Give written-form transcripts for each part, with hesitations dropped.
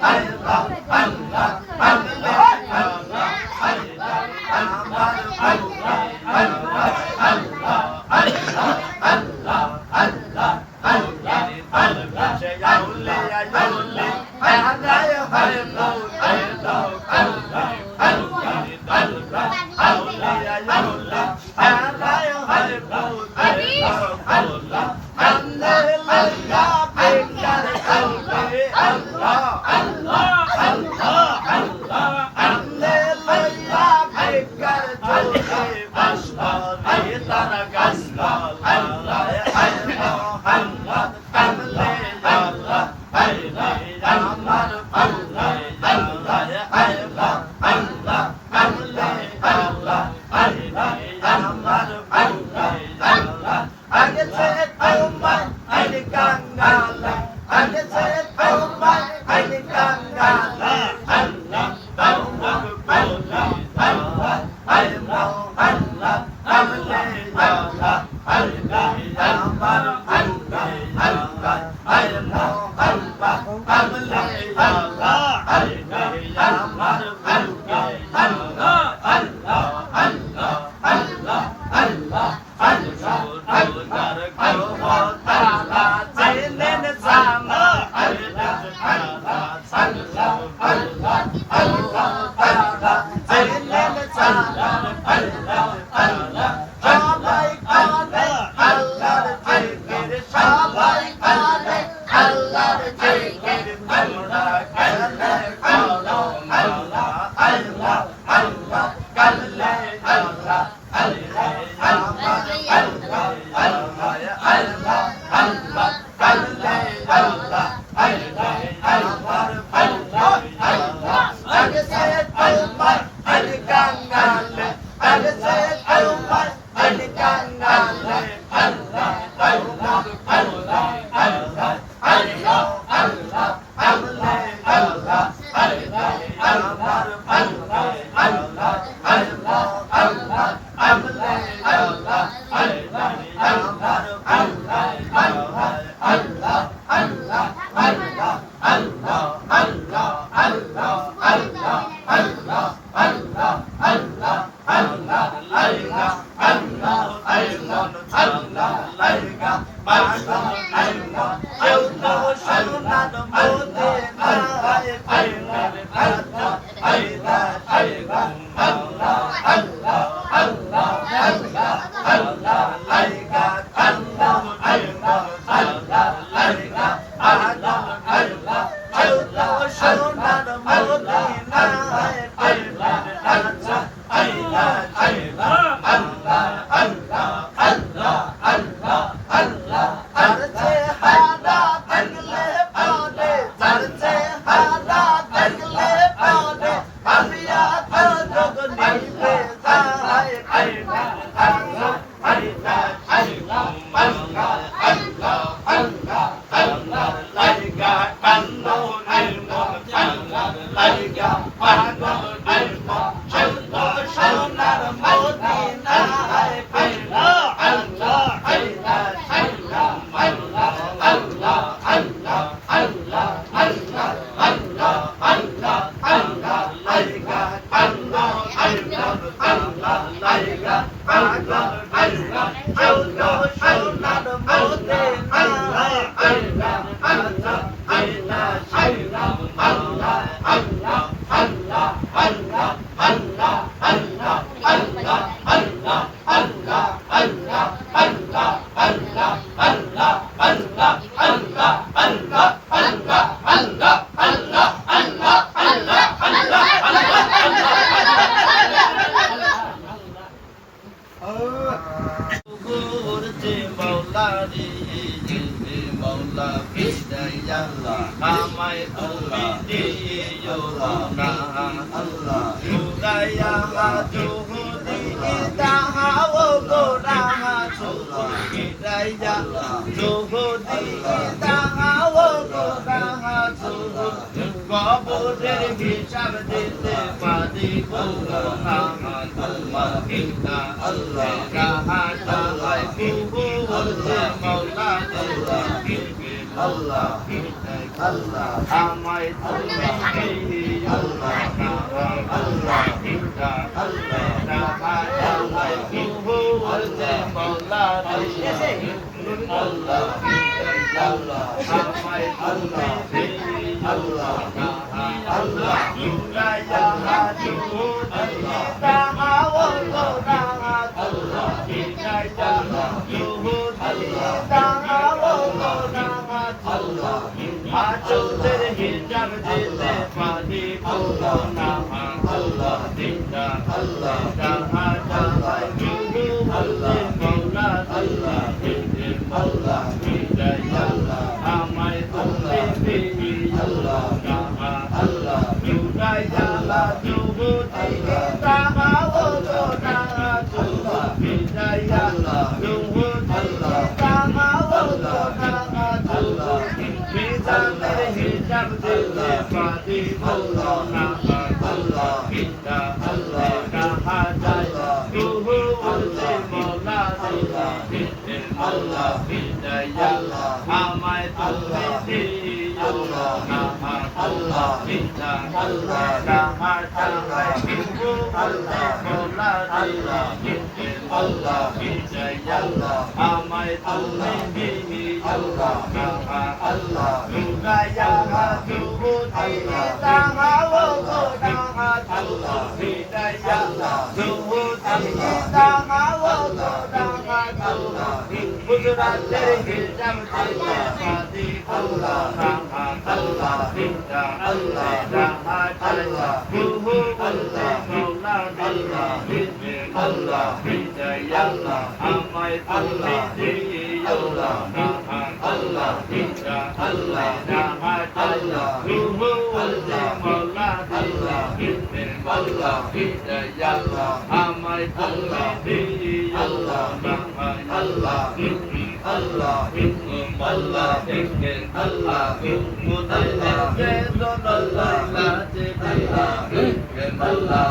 Allah আল্লাহ আল্লাহ আমায় তুমি দিও না আল্লাহ আল্লাহ আমায় তুমি বলতে মোলা আল্লাহ আল্লাহ আমায় তুমি দিও আল্লাহ আল্লাহ ইয়া হাজু তাআওয়ালু আল্লাহ ইয়া হাজু তাআওয়ালু আল্লাহ আচলের হিজাব দিতে পারি না আল্লাহ দিদা আল্লাহ তাহা তাহাই গুরু আল্লাহ মওলা আল্লাহ আল্লাহ বিদায় আল্লাহ আমায় তুমি দিবি আল্লাহ আল্লাহ বিদায় আল্লাহ তুবু তাহা ওলো না আল্লাহ বিদায় আল্লাহ তুবু আল্লাহ তাহা ওলো না আল্লাহ বিদানের হিজাব দিতে পারি না আল্লাহ বিদা আল্লাহ তাহা যায় তুবু ওলে মওলা আল্লাহ বিদায় আল্লাহ আমায় তুমি দিও না আল্লাহ বিদা আল্লাহ তাহা তাহাই তুবু ওলে মওলা আল্লাহ বিদায় আল্লাহ আমায় তুমি দিও না আল্লাহ বিদায় তুবু তাহা ওলো না আল্লাহ বিদায় আল্লাহ তুবু তাহা ওলো না আল্লাহ গুজরাতের হিজাব দিতে পারি আল্লাহ আল্লাহ বিদা আল্লাহ তাহা আল্লাহ তুবু ওলে মওলা আল্লাহ বিদায় আল্লাহ আমায় তুমি দিও না আল্লাহ বিদা আল্লাহ তাহা আল্লাহ তুবু ওলে মওলা আল্লাহ বিদায় আল্লাহ আমায় তুমি দিও না আল্লাহ আল্লাহ আল্লাহ আল্লাহ মুদাল্লাহ আল্লাহ আল্লাহ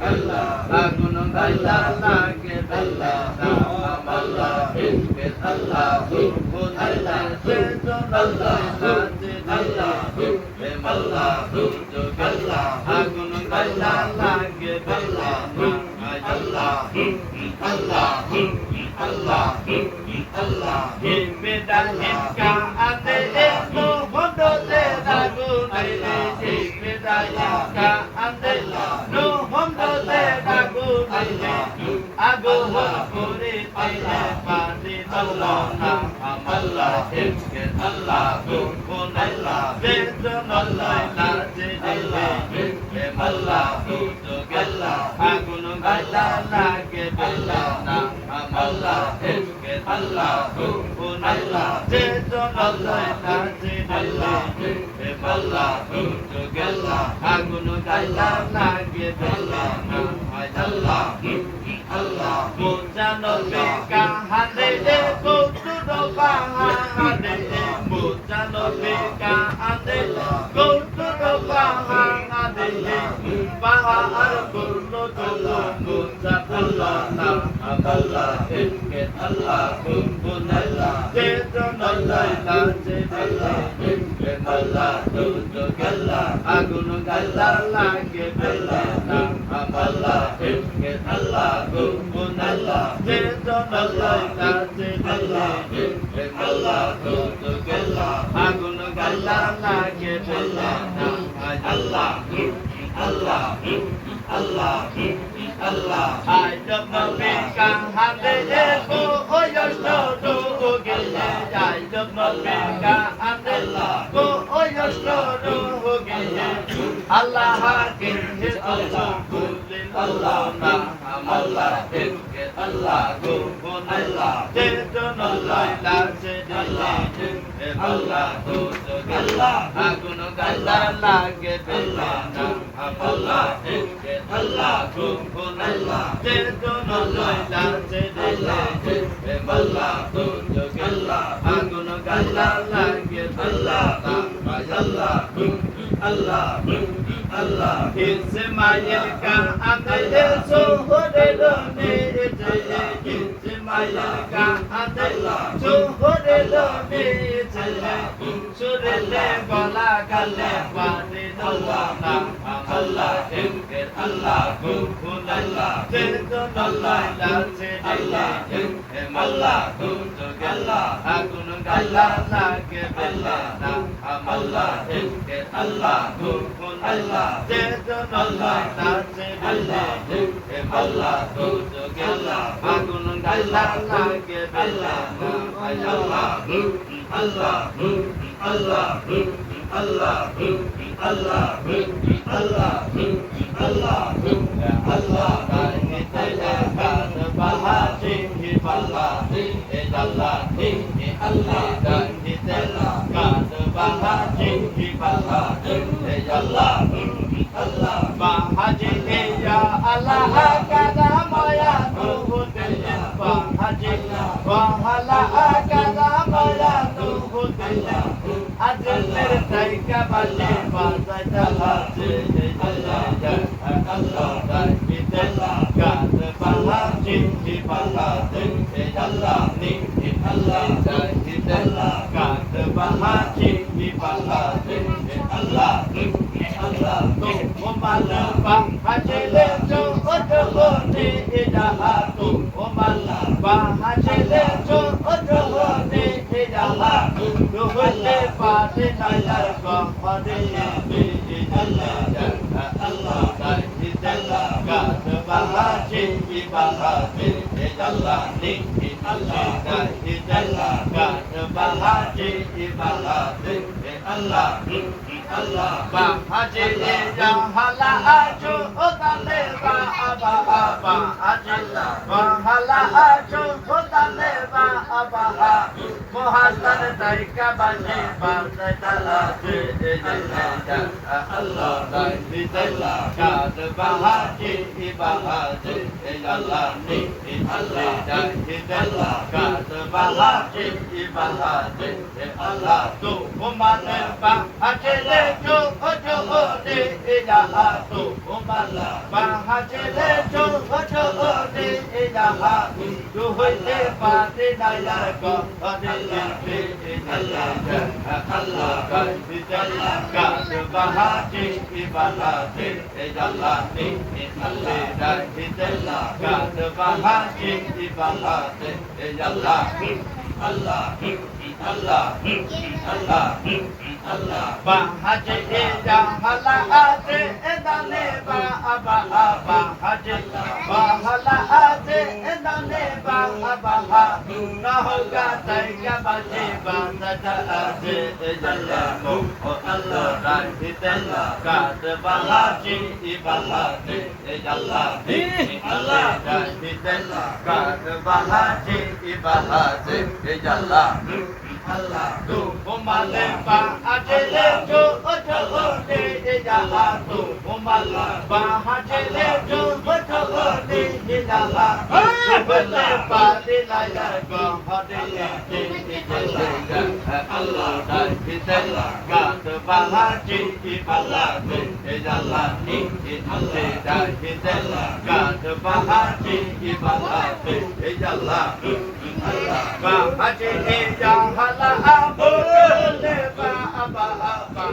আল্লাহ আগুন আল্লাহ লাগে আল্লাহ আল্লাহ আল্লাহ মুদাল্লাহ আল্লাহ আল্লাহ আল্লাহ আল্লাহ আগুন আল্লাহ লাগে আল্লাহ আল্লাহ আল্লাহ আল্লাহ আল্লাহ হিমেদা হিমকা আতে একো হদলে দাগুনে হিমেদা হিমকা আতে নো হদলে দাগুনে আগুন করে তেরে পানি আল্লাহ আল্লাহ হিমকে আল্লাহ গুন আল্লাহ বেজন আল্লাহ লাজে দিলে আল্লাহ তো গেল্লা আগুন আল্লাহ লাগে আল্লাহ আল্লাহ হিমকে আল্লাহ গুন আল্লাহ বেজন আল্লাহ লাজে দিলে আল্লাহ তো গেল্লা আগুন আল্লাহ লাগে আল্লাহ আল্লাহ আল্লাহ মুজানো বেকা হাতে কৌতুক বাহানে মুজানো বেকা হাতে কৌতুক বাহানে বাহার গুলো গুলো মুজা আল্লাহ আল্লাহ হিমকে আল্লাহ গুন আল্লাহ যেজন আল্লাহ লাজে আল্লাহ হিমকে আল্লাহ তো গেল্লা আগুন আল্লাহ লাগে আল্লাহ আল্লাহ হিমকে আল্লাহ গুন আল্লাহ যেজন আল্লাহ লাজে আল্লাহ হিমকে আল্লাহ তো গেল্লা আগুন আল্লাহ লাগে আল্লাহ আল্লাহ আল্লাহ আল্লাহ আল্লাহ আই জব নবী কাহাতে দেখো ওয়স্তো তো গেলে আই জব নবী কাহাতে দেখো ওয়স্তো তো গেলে আল্লাহ কে আল্লাহ আল্লাহ না আল্লাহ কে আল্লাহ গুন আল্লাহ যেজন আল্লাহ লাজে আল্লাহ আল্লাহ তো আল্লাহ আগুন আল্লাহ লাগে আল্লাহ আল্লাহ কে আল্লাহ গুন আল্লাহ যেজন আল্লাহ লাজে আল্লাহ আল্লাহ তো আল্লাহ আগুন আল্লাহ লাগে আল্লাহ আল্লাহ আল্লাহ আল্লাহ ইসমাইল কা আতে সোহরে নে মায়ের কাঁধে চোহরেলো মেয়ে ছেলে সুরেলে গলা কালে পানি আল্লাহ নাম আল্লাহ জিকির আল্লাহ গুণ আল্লাহ জিকির আল্লাহ লাগছে আল্লাহ জিকির আল্লাহ গুণ আল্লাহ আগুন আল্লাহ লাগে বেলা নাম আল্লাহ জিকির আল্লাহ গুণ আল্লাহ জিকির আল্লাহ লাগছে আল্লাহ জিকির আল্লাহ গুণ আল্লাহ আগুন আল্লাহ লাগে বেলা নাম আল্লাহ আল্লাহ আল্লাহ Allah, Allah, Allah, Allah, Allah, Allah, bahaji Allah, Allah, Allah, bahaji Allah, Allah, Allah, bahaji ya Allah, kada maya tuhute bahaji, wahala kada maya tuhute. Ajeler taika baje bazai dalate Allah Allah Allah kat bahaji di balate Allah ni Allah Allah kat bahaji di balate Allah Allah tu umala bahajele jo ojo ni idaha tu umala bahajele jo ojo ni idaha tu hote pate nayar ko pade Allah Allah Allah kat bahaji di balate Allah ni Allah Allah kat bahaji di balate Allah Allah bahaji jahala aju otale ba aba aba ajalla bahala aju otale ba aba mohasan taika baje bazai dalate Allah Allah kat bahaji bahaji Allah ni Allah Allah kat bahaji bahaji Allah tu umane bahaji jo ojo de ilaha tu umala bahajele jo ojo de ilaha tu hoite pate nayar ko ade Allah Allah Allah kat bahaji bahaji Allah ni Allah Allah kat bahaji bahaji Allah Allah Allah Allah Allah bahaji jahala ate edane ba aba aba haji bahala ate edane ba aba na hoga taika baje bandata ate Allah Allah rahitella kat bahaji bahaji Allah Allah rahitella kat bahaji bahaji Allah Allah tu umale ba ajele jo ojo de jaha tu umala ba ajele jo ojo de jaha bele ba de nayar ko hade Allah rahitella kat bahaji bahaji Allah ni Allah rahitella kat bahaji bahaji Allah Allah bahaji jahala abu le ba aba aba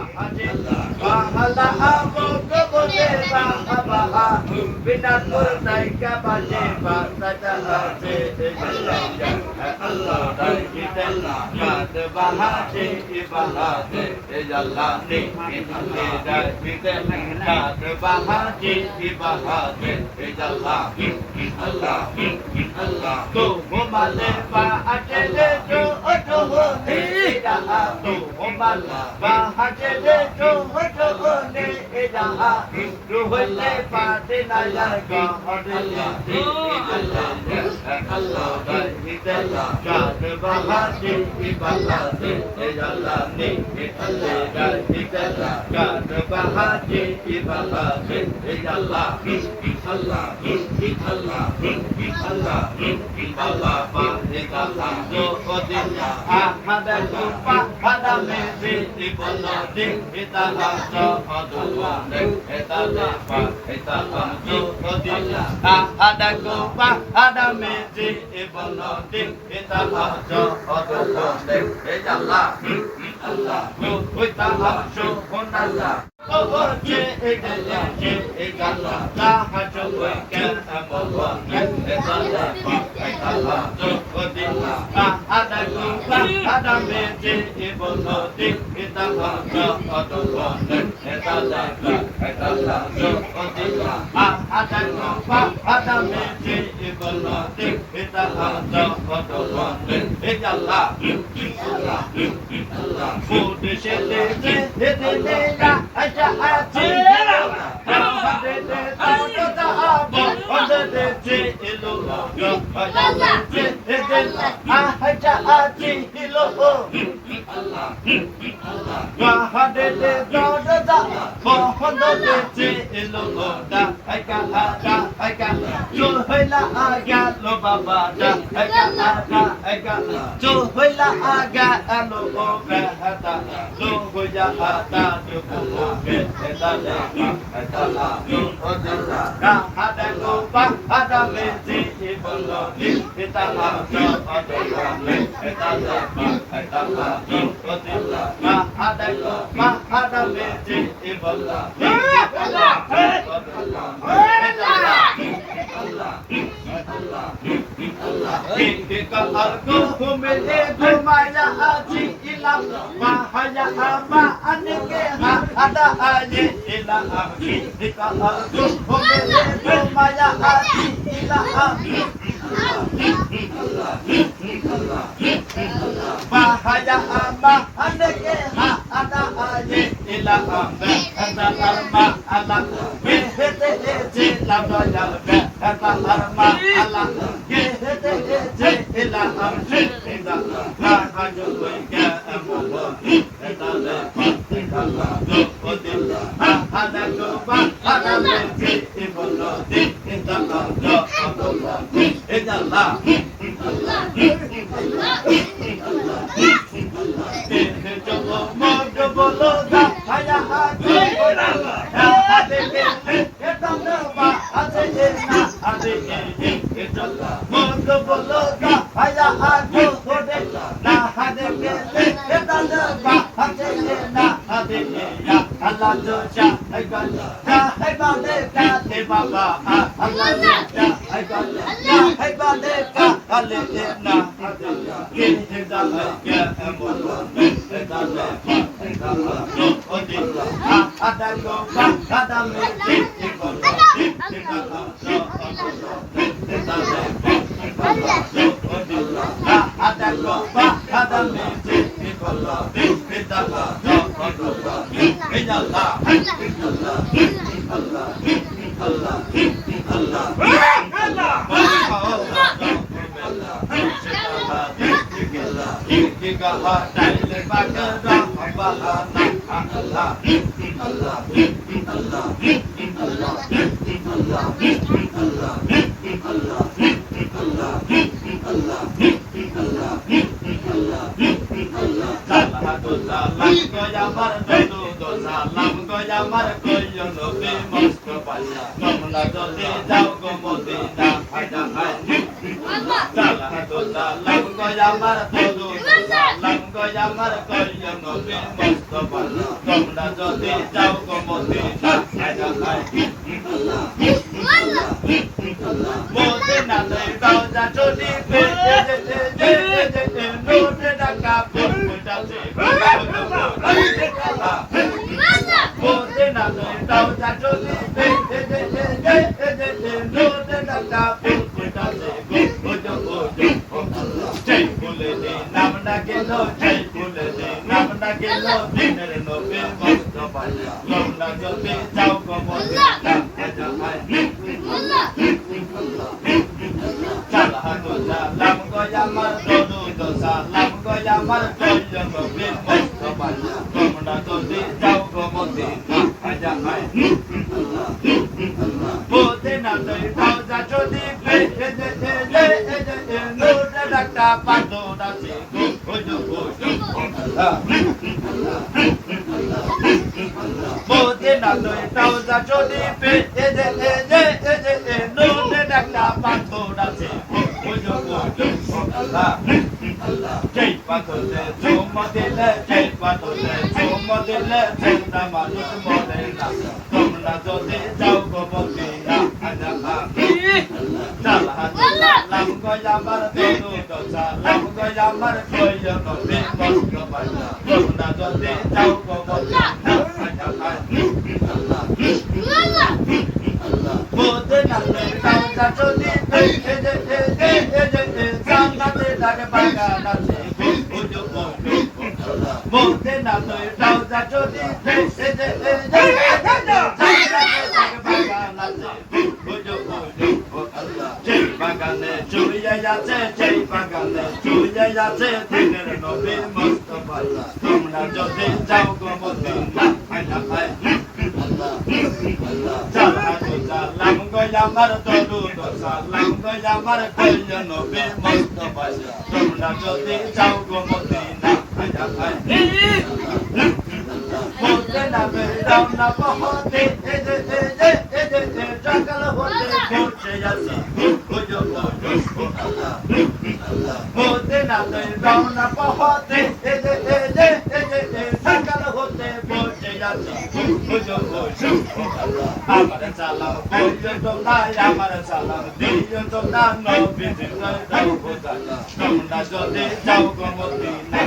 bahala abu le ba aba binat murtaika baje ba sada ate Allah rahitella kat bahaji bahaji Allah ni Allah rahitella kat bahaji bahaji Allah Allah Allah tu umale ba ajele jo ojo de ilaha tu umala bahajele jo ojo de ilaha tu hote pate nayar ko Allah Allah rahitella kat bahaji bahaji Allah ni Allah rahitella kat bahaji bahaji Allah Allah Allah Allah Allah bahikala jo odinya ahmad lupa pada mezi di bono di kita langsung adullah Bo মোদে না লই trouser চটি pay এ নোটে একটা পাথর আছে ওজো আল্লাহ জয় পাথরে চুমা দিলে জয় পাথরে চুমা দিলে চিন্তা মানুষ মরে না তোমরা যদি যাও গো মদিনা আল্লাহ সালাম গো আমার দরু দোসা সালাম গো আমার কইয় নবী মুস্তাফা তোমরা যদি যাও গো মদিনা আল্লাহ মোদে না ট্রাউজার চটি পে এ জান্নাতে লাগে বাগান আছে ওজো মোদে না ট্রাউজার চটি পে এ জান্নাতে লাগে বাগান আছে ওজো যেই বাগানে চুইয়া যাচ্ছে যেই বাগানে চুইয়া যাচ্ছে দিনের নবী মুস্তাফা তোমরা যদি যাও গো মদিনা সালাম গো আমার দরু সালাম গো আমার কইয় নবী মুস্তাফা তোমরা যদি যাও গো মদিনা মোদে না বেরাও না পহতে এ জঙ্গল হতে পৌঁছে যাচ্ছি ওজো মোদে না বেরাও না পহতে এ জঙ্গল হতে পৌঁছে যাচ্ছি ওজো আমার সালাম কইয় তোমরা আমার সালাম দিও তোমরা নবী দিদার দাও বোঝাই তোমরা যদি যাও গো মদিনা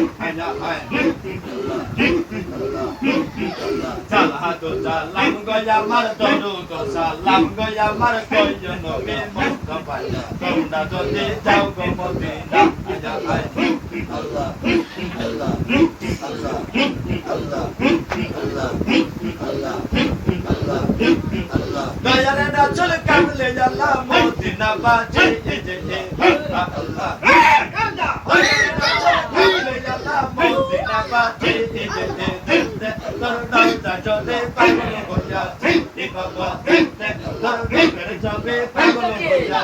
সালাম গো আমার দরু সালাম গো আমার কইয় নবী মুস্তাফা তোমরা যদি যাও গো মদিনা আল্লাহ আল্লাহ আল্লাহ আল্লাহ আল্লাহ আল্লাহ দয়ারে রাসূল কামলে আল্লাহ মদিনা বাজে আল্লাহ কামলে আল্লাহ মদিনা বাজে দরদা জলে পাগল হইয়া এ বাবা দরদা জলে পাগল হইয়া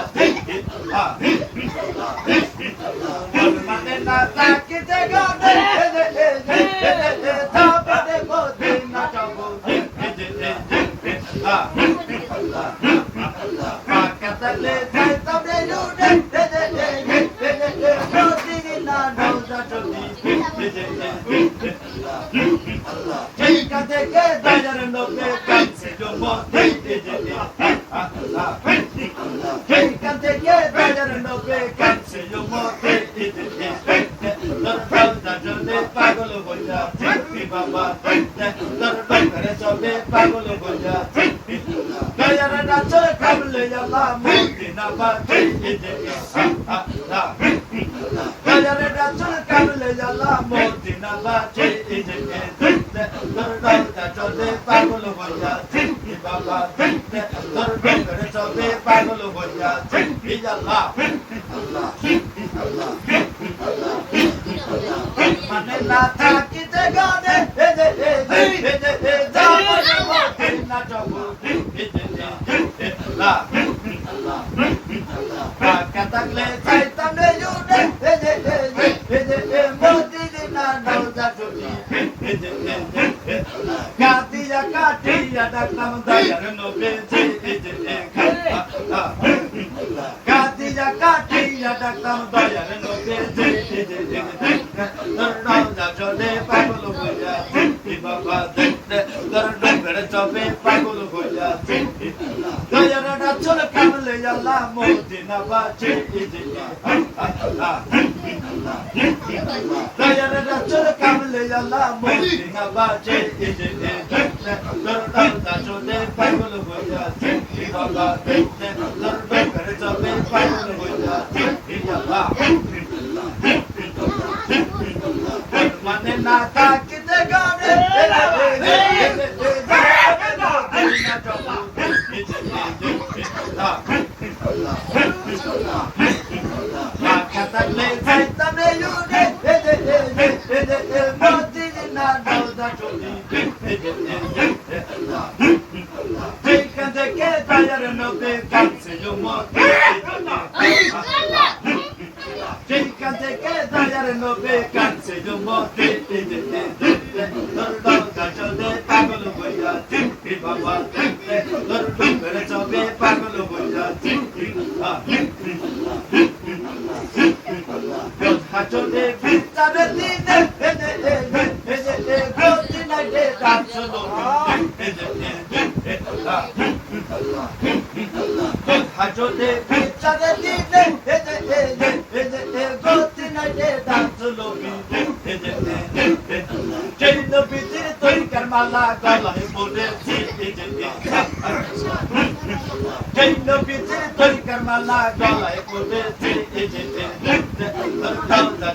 মানে না তাকিতে গানে তাপরে মদিনা যাবো পাকাতলে যাইতাম রে লুডে মদিনা রওজা চটি যেইখান থেকে দয়ার নবী কাছে জমতে যেইখান থেকে দয়ার নবী কাছে জমতে দরদা জলে পাগল হইয়া বাবা দরদা জলে পাগল হইয়া দয়ার রাসূল কামলে আল্লাহ মদিনা বাজে দয়ার রাসূল কামলে আল্লাহ মদিনা বাজে দরদা জলে পাগল হইয়া বাবা দরদা জলে পাগল হইয়া আল্লাহ আল্লাহ আল্লাহ মানে না থাকিতে গানে না যাবো পাকা থাকলে চাইতাম রে জুড়ে মদিনা রওজা চটি কাটিয়া কাটিয়া ডাকলাম দয়ার নবী কাটিয়া কাটিয়া ডাকলাম দয়ার নবী রওজা চলে পাগল হইয়া বাবা দরদা চলে পাগল হইয়া দয়ার রাসূল কামলে আল্লাহ মদিনা বাজে দয়ার রাসূল কামলে আল্লাহ মদিনা বাজে দরদা চলে পাগল হইয়া বাবা দরদা চলে পাগল হইয়া আল্লাহ মানে না থাকিতে গানে পাকা থাকলে চাইতাম রে লুডে মদিনা রওজা চটি যেখান থেকে দয়ার নবী কাছে জমতে যেখান থেকে দয়ার নবী কাছে জমতে দরদা চলে পাগল হইয়া বাবা দেখতে তোর ডুবের চোখে পাগল হয়ে যাচ্ছি হাজতে বিচারে দিনে গতি নাইতে ডাকছলো হাজতে বিচারে দিনে গতি নাইতে ডাকছলো জৈন বিচির তরিকার মালা গলায় পড়েছি জৈন বিচির তরিকার মালা গলায় পড়েছি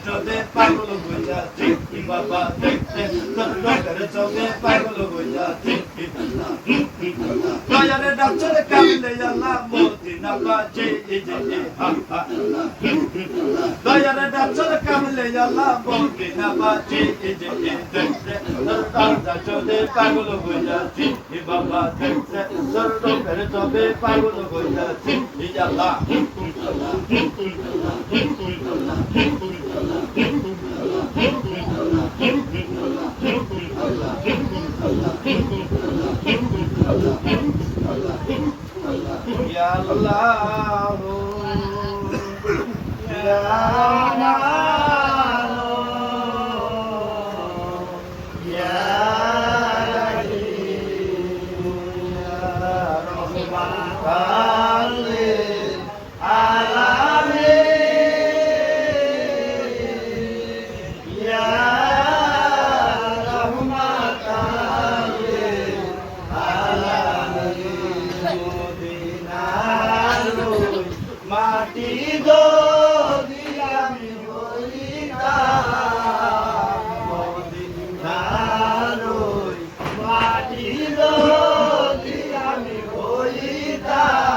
চোখে পাগল হয়ে যাচ্ছি বাবা দেখতে তোর লোকের চোখে পাগল হয়ে যাচ্ছি দয়ারে ডাক্তার কামলে আল্লাহ মদিনা বাজে দয়ারে ডাক্তার কামলে আল্লাহ মদিনা বাজে তোর চোখে পাগল হয়ে যাচ্ছি বাবা দেখতে তোর লোকের চোখে পাগল হয়ে যাচ্ছি আল্লাহ Ya Allah, Ya Allah, Ya Rahman lil alamin, Ya মাটি যদি আমি হইতাম মদিনার মাটি যদি আমি হইতাম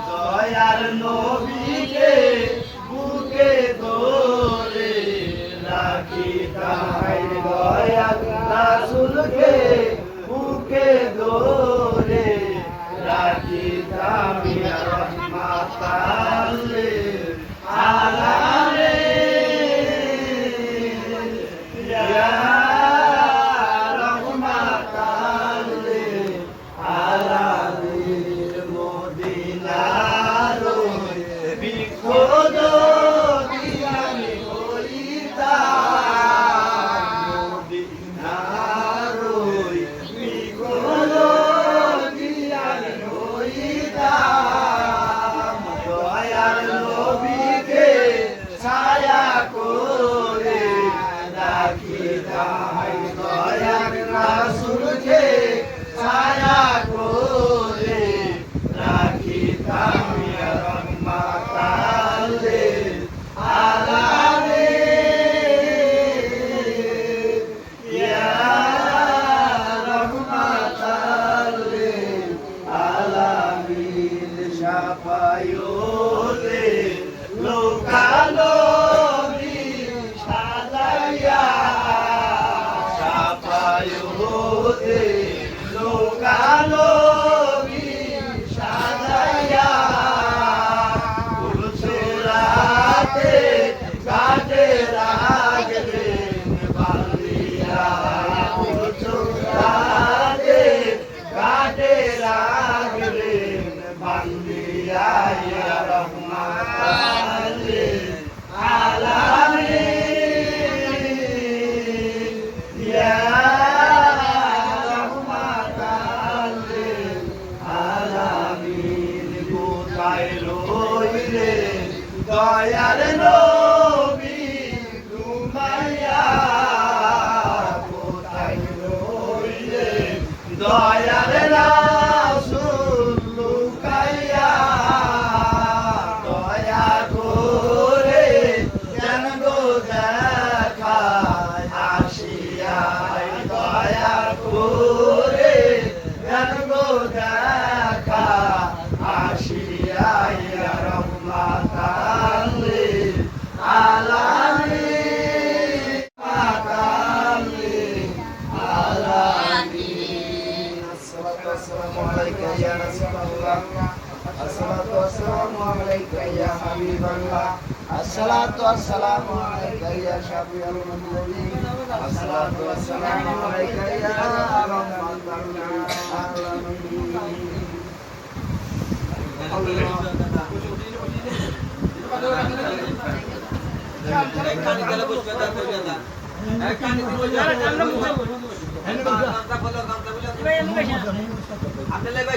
দয়ার নবীকে বুকে ধরে রাখিতাম দয়ার রাসূলকে বুকে ধরে রাখিতাম ইয়া রাহমাতাল লিল আলামিন ইয়া রাহমাতাল লিল আলামিন মদিনার বিখোদ আমি হইতাম মদিনার বিখোদ দয়ার নবীকে ছায়া করে রাখিতাম দয়ার রাসূলকে ছায়া করে রাখিতাম ইয়া রাহমাতাল লিল আলামিন ইয়া রাহমাতাল লিল আলামিন শাফায়তে লোকালো সাজাইয়া শাফায়তে লোকালো সাজাইয়া ফুলছড়াতে গাছে রাখলেন বান্দিয়া ফুলছড়াতে গাছে রাখলেন বান্দিয়া ইয়া রাহমাতাল লিল আলামিন ইয়া রাহমাতাল লিল আলামিন কোথায় রইলেন দয়ার নবী ঘুমাইয়া কোথায় রইলেন দয়ার রাসূল লুকাইয়া দয়া করে যেন গো দেখায় আসিয়া দয়া করে যেন গো দেখা আসিয়া ইয়া রাহমাতাল লিল আলামিন রাহমাতাল লিল আলামিন আসসালাতু ওয়াসসালামু আলাইকা ইয়া রাসূলুল্লাহ الصلاة والسلام عليك يا حبيب الله الصلاة والسلام عليك يا شفيع المذنبين الصلاة والسلام عليك يا رحمة আপনারা